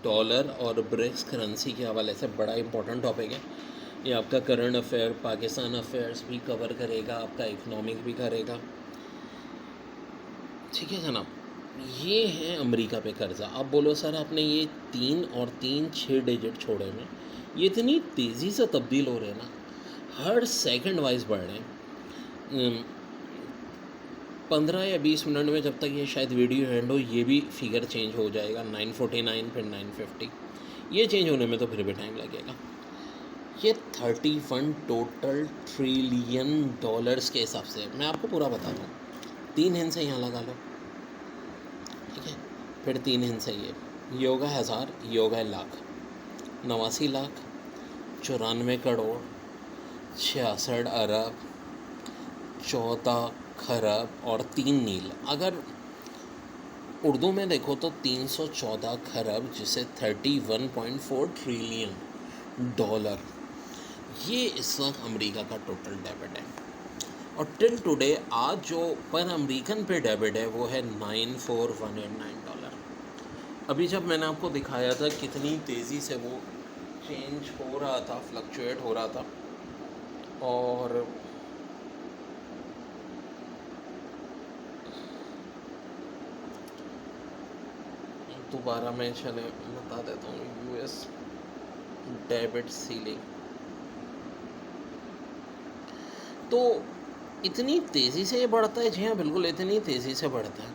Dollar और BRICS currency के हवाले से बड़ा इंपॉर्टेंट टॉपिक है। ये आपका करंट अफेयर, पाकिस्तान अफेयर्स भी कवर करेगा, आपका इकनॉमिक भी करेगा। ठीक है जनाब, ये है अमेरिका पे कर्ज़ा। आप बोलो सर आपने ये 3 और 3 6 डिजिट छोड़े में ये इतनी तेज़ी से तब्दील हो रहे हैं ना, हर सेकंड वाइज बढ़ रहे हैं। 15 या 20 मिनट में जब तक ये शायद वीडियो एंड हो ये भी फिगर चेंज हो जाएगा, 949 फिर 950, ये चेंज होने में तो फिर भी टाइम लगेगा। ये 31 टोटल ट्रिलियन डॉलर्स के हिसाब से मैं आपको पूरा बताता हूँ। 3 हिंसे यहाँ लगा लो, ठीक है, फिर 3 हिंसे ये होगा 1000, ये होगा लाख, 89 लाख, 94 करोड़, 66 अरब, 14 खरब और 3 नील। अगर उर्दू में देखो तो 314 खरब, जिसे 31.4 ट्रिलियन डॉलर, ये इस वक्त अमेरिका का टोटल डेबिट है। और टिल टुडे आज जो पर अमेरिकन पे डेबिट है वो है $94189। अभी जब मैंने आपको दिखाया था कितनी तेज़ी से वो चेंज हो रहा था, फ्लक्चुएट हो रहा था, और दोबारा मैं चले बता देता हूँ। यूएस डेबिट सीलिंग तो इतनी तेज़ी से बढ़ता है। जी हाँ, बिल्कुल इतनी तेज़ी से बढ़ता है,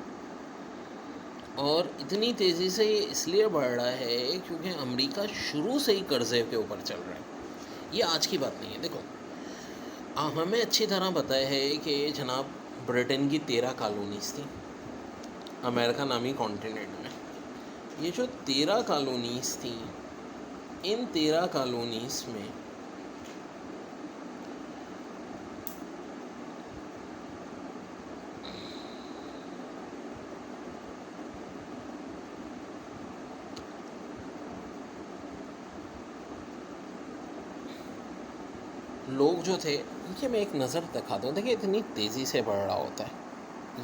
और इतनी तेज़ी से ये इसलिए बढ़ रहा है क्योंकि अमेरिका शुरू से ही कर्जे के ऊपर चल रहा है। ये आज की बात नहीं है। देखो, हमें अच्छी तरह पता है कि जनाब ब्रिटेन की 13 कॉलोनीज़ थी अमेरिका नामी कॉन्टिनेंट में। ये जो 13 कॉलोनीज़ थी, इन 13 कॉलोनीज़ में लोग जो थे, ये मैं एक नज़र दिखाता हूँ। देखिए इतनी तेज़ी से बढ़ रहा होता है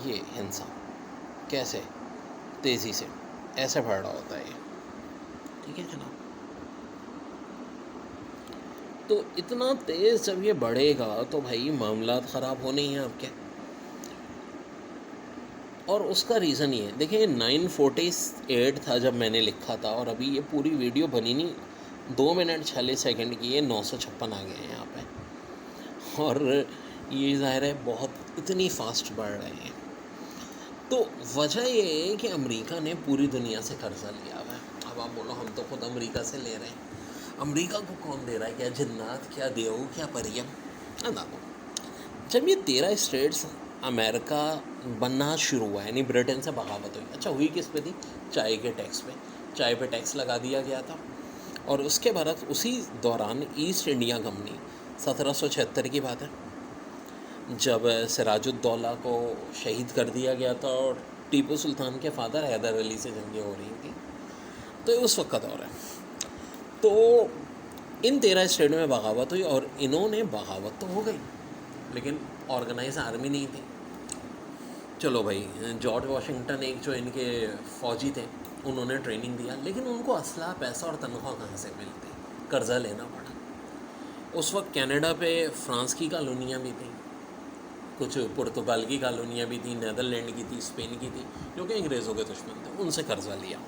ये हिंसा, कैसे तेज़ी से ऐसे बढ़ रहा होता है ये, ठीक है जनाब। तो इतना तेज़ जब ये बढ़ेगा तो भाई मामला ख़राब होने ही हैं आपके। और उसका रीज़न ये है, देखिए 948 था जब मैंने लिखा था, और अभी ये पूरी वीडियो बनी नहीं 2 मिनट 46 सेकंड की, ये 956 आ गए हैं यहाँ पे। और ये ज़ाहिर है बहुत इतनी फास्ट बढ़ रहे हैं। तो वजह ये है कि अमेरिका ने पूरी दुनिया से कर्जा लिया हुआ है। अब आप बोलो हम तो खुद अमेरिका से ले रहे हैं, अमेरिका को कौन दे रहा है? क्या जिन्नात, क्या देव, क्या परियम? ना, जब ये 13 स्टेट्स अमेरिका बनना शुरू हुआ, यानी ब्रिटेन से बगावत हुई। अच्छा, हुई किस पे थी? चाय के टैक्स पे। चाय पे टैक्स लगा दिया गया था, और उसके बाद उसी दौरान ईस्ट इंडिया कंपनी, 1776 की बात है, जब सिराजुद्दौला को शहीद कर दिया गया था और टीपू सुल्तान के फादर हैदर अली से जंगें हो रही थी, तो ये उस वक्त का दौर है। तो इन 13 स्टेट में बगावत हुई, और इन्होंने बगावत तो हो गई लेकिन ऑर्गेनाइज आर्मी नहीं थी। चलो भाई, जॉर्ज वाशिंगटन एक जो इनके फ़ौजी थे, उन्होंने ट्रेनिंग दिया, लेकिन उनको असला, पैसा और तनख्वाह कहाँ से मिलती? कर्ज़ा लेना पड़ा। उस वक्त कनाडा पे फ्रांस की कॉलोनियाँ भी थी, कुछ पुर्तगाल की कॉलोनियाँ भी थी, नीदरलैंड की थी, स्पेन की थी, जो कि अंग्रेज़ों के दुश्मन थे। उनसे कर्ज़ा लिया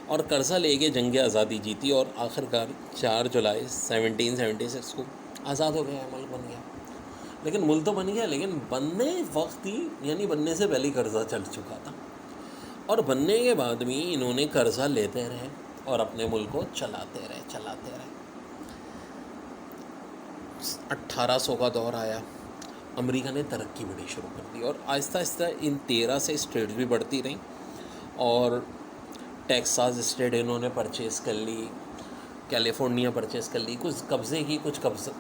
और कर्ज़ा लेके जंग आज़ादी जीती, और आखिरकार 4 जुलाई 1776 को आज़ाद हो गया, मुल्क बन गया। लेकिन मुल्क तो बन गया, लेकिन बनने वक्त ही, यानी बनने से पहले कर्ज़ा चल चुका था, और बनने के बाद भी इन्होंने कर्ज़ा लेते रहे और अपने मुल्क को चलाते रहे। 1800 का दौर आया, अमेरिका ने तरक्की बड़ी शुरू कर दी, और आहिस्ता आहिस्ता इन 13 से स्टेट्स भी बढ़ती रहीं, और टेक्सास स्टेट इन्होंने परचेज़ कर ली, कैलिफोर्निया परचेज़ कर ली, कुछ कब्ज़े की, कुछ कब्ज़ा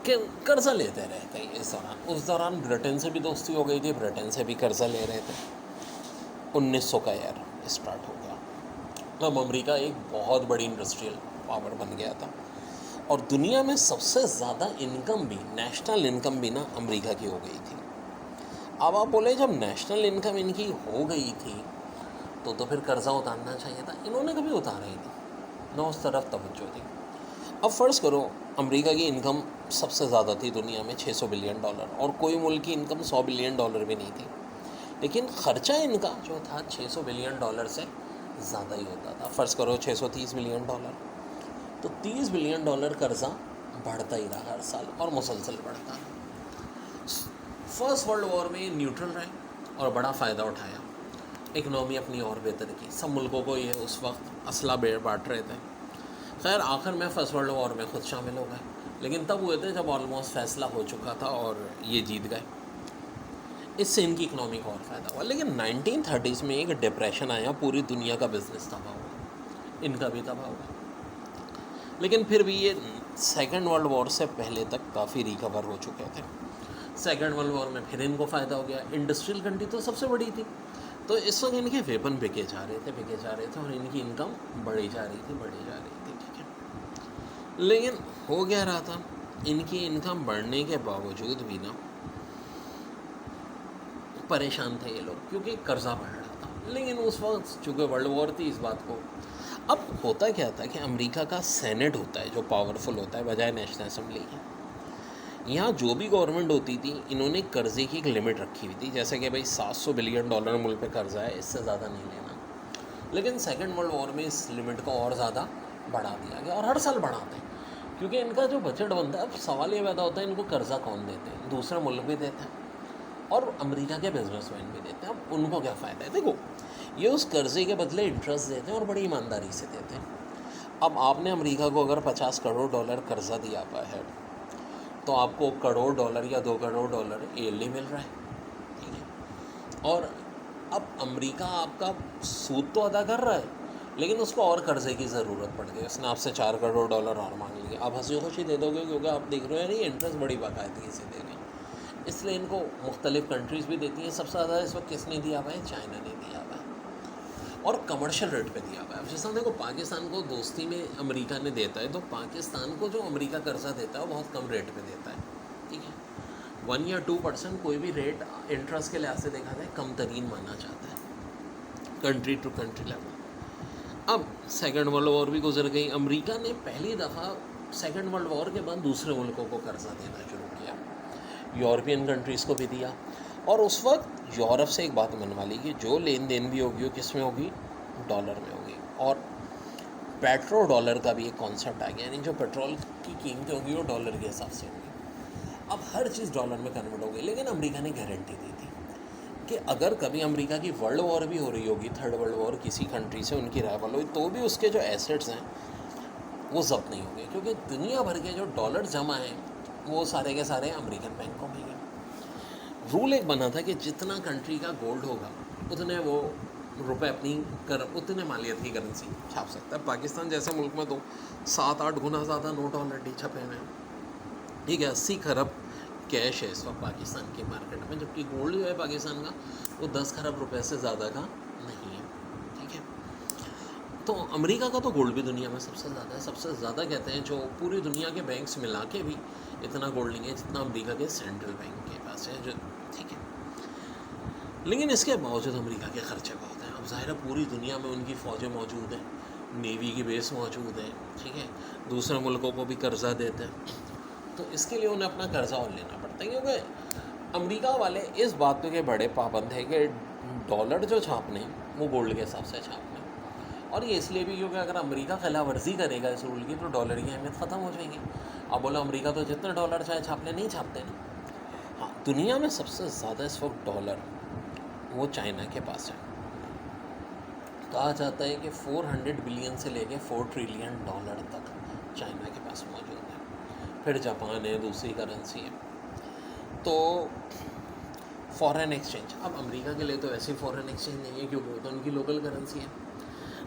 के कर्ज़ा लेते रहे कहीं इस दौरान। उस दौरान ब्रिटेन से भी दोस्ती हो गई थी, ब्रिटेन से भी कर्ज़ा ले रहे थे। 1900 का ईयर स्टार्ट हो गया, तब अमेरिका एक बहुत बड़ी इंडस्ट्रियल पावर बन गया था, और दुनिया में सबसे ज़्यादा इनकम भी, नेशनल इनकम भी ना अमेरिका की हो गई थी। अब आप बोले जब नेशनल इनकम इनकी हो गई थी तो फिर कर्ज़ा उतारना चाहिए था, इन्होंने कभी उतारा ही नहीं, ना उस तरफ तवज्जो दी। अब फ़र्ज़ करो अमेरिका की इनकम सबसे ज़्यादा थी दुनिया में, $600 बिलियन, और कोई मुल्क की इनकम $100 बिलियन भी नहीं थी, लेकिन ख़र्चा इनका जो था $600 बिलियन से ज़्यादा ही होता था। फ़र्ज़ करो $630 बिलियन, तो $30 बिलियन कर्ज़ा बढ़ता ही रहा हर साल और मुसलसल बढ़ता रहा। फर्स्ट वर्ल्ड वॉर में न्यूट्रल रहे और बड़ा फ़ायदा उठाया, इकनॉमी अपनी और बेहतर की। सब मुल्कों को ये उस वक्त असला बांट रहे थे। खैर आखिर में फर्स्ट वर्ल्ड वॉर में ख़ुद शामिल हो गए, लेकिन तब हुए थे जब ऑलमोस्ट फैसला हो चुका था और ये जीत गए। इससे इनकी इकनॉमी को और फ़ायदा हुआ। लेकिन 1930s में एक डिप्रेशन आया, पूरी दुनिया का बिजनेस तबाह हुआ, इनका भी तबाह हुआ। लेकिन फिर भी ये सेकेंड वर्ल्ड वॉर से पहले तक काफ़ी रिकवर हो चुके थे। सेकेंड वर्ल्ड वॉर में फिर इनको फ़ायदा हो गया। इंडस्ट्रियल कंट्री तो सबसे बड़ी थी, तो इस वक्त इनके वेपन बिके जा रहे थे और इनकी इनकम बढ़ी जा रही थी, ठीक है। लेकिन हो क्या रहा था, इनकी इनकम बढ़ने के बावजूद भी ना परेशान थे ये लोग, क्योंकि कर्जा बढ़ रहा था। लेकिन उस वक्त चूँकि वर्ल्ड वॉर थी, इस बात को अब होता क्या था कि अमेरिका का सेनेट होता है जो पावरफुल होता है बजाय नेशनल असेंबली के। यहाँ जो भी गवर्नमेंट होती थी, इन्होंने कर्जे की एक लिमिट रखी हुई थी, जैसे कि भाई $700 बिलियन मुल्क पे कर्जा है, इससे ज़्यादा नहीं लेना। लेकिन सेकेंड वर्ल्ड वॉर में इस लिमिट को और ज़्यादा बढ़ा दिया गया, और हर साल बढ़ाते हैं, क्योंकि इनका जो बजट बनता है, अब सवाल ये पैदा होता है इनको कर्जा कौन देते हैं? दूसरे मुल्क भी देते हैं और अमेरिका के बिजनेसमैन भी देते हैं। अब उनको क्या फ़ायदा है? देखो, ये उस कर्जे के बदले इंटरेस्ट देते हैं और बड़ी ईमानदारी से देते हैं। अब आपने अमेरिका को अगर $50 करोड़ कर्जा दिया हुआ है, तो आपको $1 करोड़ या $2 करोड़ ईयरली मिल रहा है, ठीक है। और अब अमेरिका आपका सूद तो अदा कर रहा है, लेकिन उसको और कर्जे की ज़रूरत पड़ गई, उसने आपसे $4 करोड़ और मांग लिए। आप हंसी खुशी दे दोगे, क्योंकि आप देख रहे हो यार ये इंटरेस्ट बड़ी बाकायदगी से दे रहे हैं। इसलिए इनको मुख्तलिफ़ कंट्रीज़ भी देती हैं। सबसे ज़्यादा इस वक्त किसने दिया हुआ है? चाइना ने दिया हुआ है, और कमर्शियल रेट पे दिया हुआ है। जैसा देखो, पाकिस्तान को दोस्ती में अमेरिका ने देता है, तो पाकिस्तान को जो अमेरिका कर्जा देता है वो बहुत कम रेट पे देता है, ठीक है। 1 या 2% कोई भी रेट इंटरेस्ट के लिहाज से देखा जाए कम तरीन माना जाता है कंट्री टू कंट्री लेवल। अब सेकेंड वर्ल्ड वॉर भी गुजर गई, अमेरिका ने पहली दफ़ा सेकेंड वर्ल्ड वॉर के बाद दूसरे मुल्कों को कर्जा देना शुरू किया, यूरोपियन कंट्रीज़ को भी दिया। और उस वक्त यूरोप से एक बात मनवा ली कि जो लेन देन भी होगी वो किस में होगी? डॉलर में होगी। और पेट्रो डॉलर का भी एक कॉन्सेप्ट आ गया, यानी जो पेट्रोल की कीमतें होगी वो डॉलर के हिसाब से होगी। अब हर चीज़ डॉलर में कन्वर्ट हो गई। लेकिन अमेरिका ने गारंटी दी थी कि अगर कभी अमेरिका की वर्ल्ड वॉर भी हो रही होगी, थर्ड वर्ल्ड वॉर, किसी कंट्री से उनकी राइवल हुई, तो भी उसके जो एसेट्स हैं वो जब्त नहीं होंगे, क्योंकि दुनिया भर के जो डॉलर जमा हैं वो सारे के सारे अमेरिकन बैंकों में गए। रूल एक बना था कि जितना कंट्री का गोल्ड होगा उतने वो रुपए उतने मालियत की करेंसी छाप सकता है। पाकिस्तान जैसे मुल्क में तो 7-8 गुना ज़्यादा नोट ऑलरेडी छपे हुए हैं, ठीक है। 80 खरब कैश है इस वक्त पाकिस्तान की मार्केट में, जबकि गोल्ड जो है पाकिस्तान का वो 10 खरब रुपए से ज़्यादा का नहीं है, ठीक है। तो अमेरिका का तो गोल्ड भी दुनिया में सबसे ज़्यादा है। सबसे ज़्यादा कहते हैं जो पूरी दुनिया के बैंक्स मिला के भी इतना गोल्ड नहीं है जितना अमेरिका के सेंट्रल बैंक के पास है, जो ठीक है। लेकिन इसके बावजूद अमेरिका के खर्चे बहुत हैं। अब ज़ाहिर है पूरी दुनिया में उनकी फ़ौजें मौजूद हैं, नेवी की बेस मौजूद है, ठीक है। दूसरे मुल्कों को भी कर्जा देते हैं, तो इसके लिए उन्हें अपना कर्जा और लेना पड़ता है, क्योंकि अमेरिका वाले इस बात के बड़े पाबंद हैं कि डॉलर जो छापने वो गोल्ड के हिसाब से छापने। और ये इसलिए भी क्योंकि अगर अमेरिका खिलाफ वर्जी करेगा इस रूल की तो डॉलर की अहमियत ख़त्म हो जाएगी। अब बोला अमेरिका तो जितने डॉलर चाहे छाप ले, नहीं छापते ना। हाँ, दुनिया में सबसे ज़्यादा इस वक्त डॉलर वो चाइना के पास है। कहा जाता है कि 400 बिलियन से लेके $4 ट्रिलियन तक चाइना के पास मौजूद है। फिर जापान है, दूसरी करेंसी है। तो फॉरेन एक्सचेंज, अब अमेरिका के लिए तो ऐसी फॉरेन एक्सचेंज नहीं है क्योंकि वो तो उनकी लोकल करेंसी है।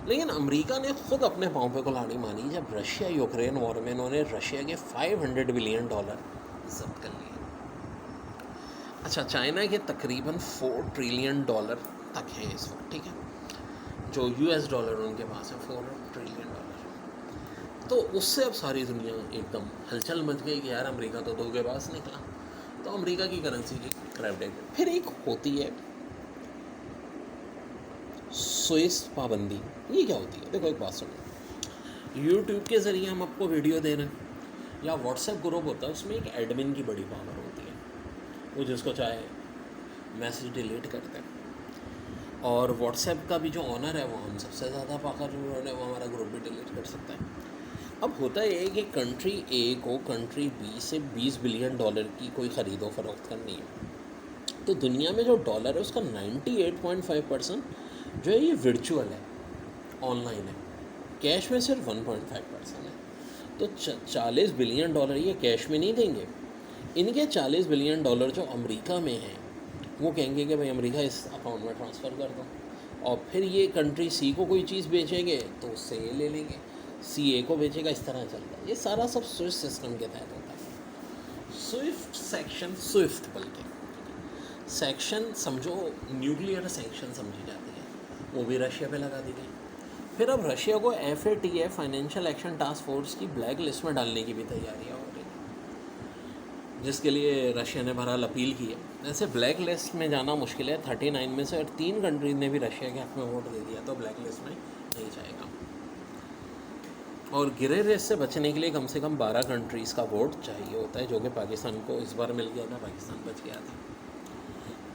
लेकिन अमेरिका ने खुद अपने पाँव पे कुल्हाड़ी मारी जब रशिया यूक्रेन वॉर में इन्होंने रशिया के $500 बिलियन जब्त कर लिए। अच्छा, चाइना के तकरीबन $4 ट्रिलियन तक है इस वक्त, ठीक है। जो US डॉलर उनके पास है $4 ट्रिलियन। तो उससे अब सारी दुनिया एकदम हलचल मच गई कि यार अमेरिका तो धोखेबाज निकला। तो अमेरिका की करेंसी की क्रैप डेट। फिर एक होती है स्विस पाबंदी, ये क्या होती है? देखो एक बात सुनो, यूट्यूब के ज़रिए हम आपको वीडियो दे रहे हैं, या व्हाट्सएप ग्रुप होता है, उसमें एक एडमिन की बड़ी पावर होती है, वो जिसको चाहे मैसेज डिलीट करते हैं। और व्हाट्सएप का भी जो ऑनर है वो हम सबसे ज़्यादा पावर है, वो हमारा ग्रुप भी डिलीट कर सकता है। अब होता है कि कंट्री ए को कंट्री बी से 20 बिलियन डॉलर की कोई ख़रीदो फरोख्त करनी है, तो दुनिया में जो डॉलर है उसका 98.5% जो है ये वर्चुअल है, ऑनलाइन है, कैश में सिर्फ 1.5% है। तो 40 बिलियन डॉलर ये कैश में नहीं देंगे, इनके 40 बिलियन डॉलर जो अमेरिका में हैं वो कहेंगे कि भाई अमेरिका इस अकाउंट में ट्रांसफ़र कर दो, और फिर ये कंट्री सी को कोई चीज़ बेचेंगे तो उससे ये ले लेंगे, सी ए को बेचेगा, इस तरह चलता है। ये सारा सब स्विफ्ट सिस्टम के तहत होता है। स्विफ्ट सेक्शन, स्विफ्ट बल्कि सेक्शन समझो न्यूक्लियर सेक्शन समझी जाती है, वो भी रशिया पे लगा दी गई। फिर अब रशिया को FATF financial action task force की ब्लैक लिस्ट में डालने की भी तैयारियाँ हो रही हैं, जिसके लिए रशिया ने बहरहाल अपील की है। ऐसे ब्लैक लिस्ट में जाना मुश्किल है, 39 में से और 3 कंट्रीज ने भी रशिया के हक़ में वोट दे दिया, तो ब्लैक लिस्ट में नहीं जाएगा। और गिरे रेस से बचने के लिए कम से कम 12 कंट्रीज़ का वोट चाहिए होता है, जो कि पाकिस्तान को इस बार मिल गया था, पाकिस्तान बच गया था।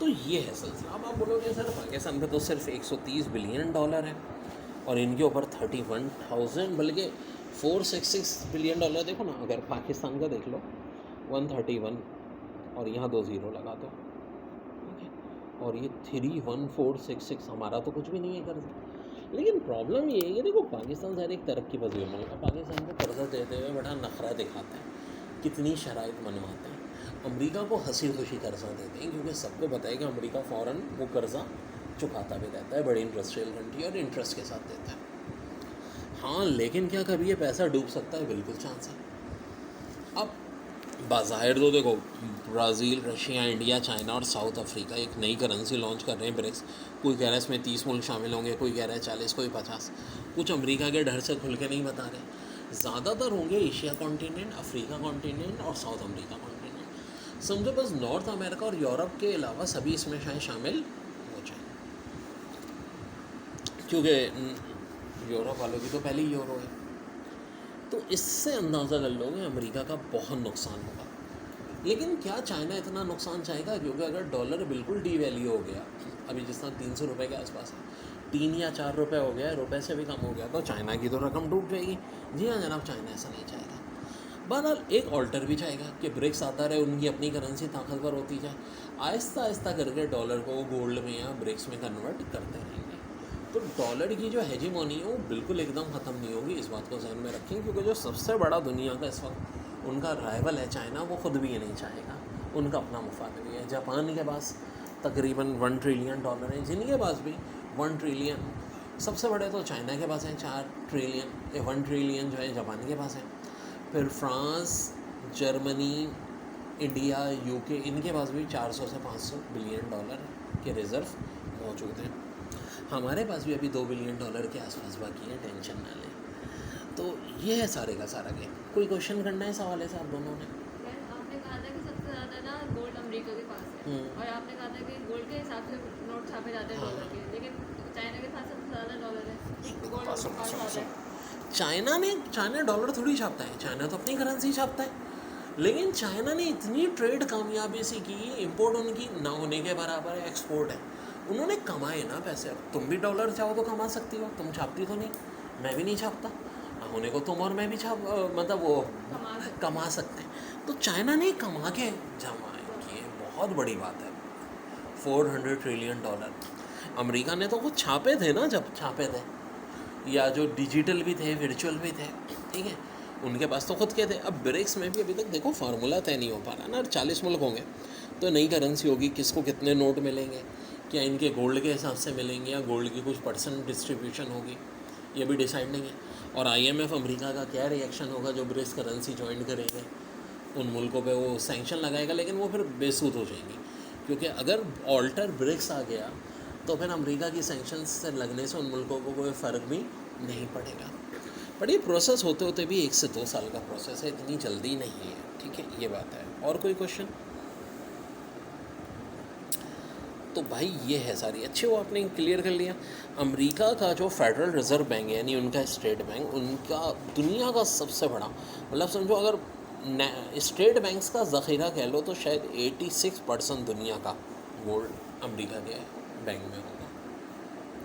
तो ये है सिलसिला। अब आप बोलोगे सर पाकिस्तान पे तो सिर्फ 130 बिलियन डॉलर है और इनके ऊपर 31,000 बल्कि 466 बिलियन डॉलर। देखो ना, अगर पाकिस्तान का देख लो 131 और यहाँ 2 ज़ीरो लगा दो, ठीक है, और ये 31466, हमारा तो कुछ भी नहीं है कर्जा। लेकिन प्रॉब्लम ये है कि देखो पाकिस्तान सर एक तरक्की पजीर मुल्क है, पाकिस्तान को कर्जा देते हुए बड़ा नखरा दिखाते हैं, कितनी शराइत मनवाते हैं। अमेरिका को हंसी खुशी कर्जा देते हैं, क्योंकि सबको पता है कि अमेरिका फ़ौरन वो कर्जा चुकाता भी रहता है, बड़ी इंडस्ट्रियल कंट्री, और इंटरेस्ट के साथ देता है। हाँ, लेकिन क्या कभी ये पैसा डूब सकता है? बिल्कुल चांस है। अब बाज़ाहिर तो देखो ब्राज़ील, रशिया, इंडिया, चाइना और साउथ अफ्रीका एक नई करेंसी लॉन्च कर रहे हैं, ब्रिक्स। कोई कह रहा है इसमें 30 मुल्क शामिल होंगे, कोई कह रहा है 40, कोई 50। कुछ अमेरिका के डर से खुल के नहीं बता रहे। ज़्यादातर होंगे एशिया कॉन्टिनेंट, अफ्रीका कॉन्टिनेंट और साउथ अमेरिका कॉन्टिनेंट। समझो बस नॉर्थ अमेरिका और यूरोप के अलावा सभी इसमें शायद शामिल हो जाए, क्योंकि यूरोप वालों की तो पहले ही यूरो है। तो इससे अंदाज़ा कर लो कि अमेरिका का बहुत नुकसान होगा। लेकिन क्या चाइना इतना नुकसान चाहेगा? क्योंकि अगर डॉलर बिल्कुल डीवैल्यू हो गया, अभी जिस तरह 300 रुपये के आसपास है, 3 या 4 रुपये हो गया, रुपये से भी कम हो गया, तो चाइना की तो रकम डूब जाएगी। जी हाँ जनाब, चाइना ऐसा नहीं चाहेगा। बहरहाल एक ऑल्टर भी चाहेगा कि ब्रिक्स आता रहे, उनकी अपनी करेंसी ताकतवर होती जाए, आहिस्ता आहिस्ता करके डॉलर को गोल्ड में या ब्रिक्स में कन्वर्ट करते रहेंगे। तो डॉलर की जो हेजीमोनी है वो बिल्कुल एकदम ख़त्म नहीं होगी, इस बात को ध्यान में रखें। क्योंकि जो सबसे बड़ा दुनिया का इस वक्त उनका राइवल है चाइना, वो ख़ुद भी ये नहीं चाहेगा, उनका अपना मुफाद भी है। जापान के पास तकरीबन $1 ट्रिलियन है, जिनके पास भी 1 ट्रिलियन, सबसे बड़े तो चाइना के पास हैं 4 ट्रिलियन, 1 ट्रिलियन जो है जापान के पास है। फिर फ्रांस, जर्मनी, इंडिया, UK, इनके पास भी 400 से 500 बिलियन डॉलर के रिज़र्व मौजूद हैं। हमारे पास भी अभी $2 बिलियन के आसपास बाकी है, टेंशन ना लें। तो ये है सारे का सारा गेम। कोई क्वेश्चन करना है इस हवाले से आप दोनों ने? आपने कहा था कि सबसे ज़्यादा ना गोल्ड अमेरिका के पास है, और आपने कहा था कि गोल्ड के हिसाब से नोट छापे जाते हैं डॉलर के, लेकिन चाइना के पास सबसे ज़्यादा डॉलर है, गोल्ड। चाइना डॉलर थोड़ी छापता है, चाइना तो अपनी करेंसी छापता है। लेकिन चाइना ने इतनी ट्रेड कामयाबी से की, इंपोर्ट उनकी ना होने के बराबर है, एक्सपोर्ट है। उन्होंने कमाए ना पैसे। अब तुम भी डॉलर चाहो तो कमा सकती हो, तुम छापती तो नहीं, मैं भी नहीं छापता, होने को तुम और मैं भी मतलब वो कमा सकते हैं। तो चाइना ने कमा के जमा किए, बहुत बड़ी बात है। $400 ट्रिलियन। अमेरिका ने तो कुछ छापे थे ना, जब छापे थे, या जो डिजिटल भी थे, वर्चुअल भी थे, ठीक है, उनके पास तो खुद के थे। अब ब्रिक्स में भी अभी तक देखो फार्मूला तय नहीं हो पा रहा ना। 40 मुल्क होंगे तो नई करेंसी होगी, किसको कितने नोट मिलेंगे, क्या इनके गोल्ड के हिसाब से मिलेंगे या गोल्ड की कुछ % डिस्ट्रीब्यूशन होगी, ये भी डिसाइड नहीं है। और IMF अमेरिका का क्या रिएक्शन होगा जो ब्रिक्स करेंसी ज्वाइन करेंगे, उन मुल्कों पे वो सैंक्शन लगाएगा, लेकिन वो फिर बेसूद हो जाएंगी। क्योंकि अगर ऑल्टर ब्रिक्स आ गया तो फिर अमेरिका की सैंक्शन से लगने से उन मुल्कों को कोई फ़र्क भी नहीं पड़ेगा। पर ये प्रोसेस होते होते भी 1 से 2 साल का प्रोसेस है, इतनी जल्दी नहीं है, ठीक है, ये बात है। और कोई क्वेश्चन? तो भाई ये है सारी, अच्छे वो आपने क्लियर कर लिया। अमेरिका का जो फेडरल रिज़र्व बैंक है यानी उनका स्टेट बैंक, उनका दुनिया का सबसे बड़ा, मतलब समझो अगर स्टेट बैंक्स का ज़ख़ीरा कह लो तो शायद 86% दुनिया का गोल्ड अमेरिका के बैंक में होगा।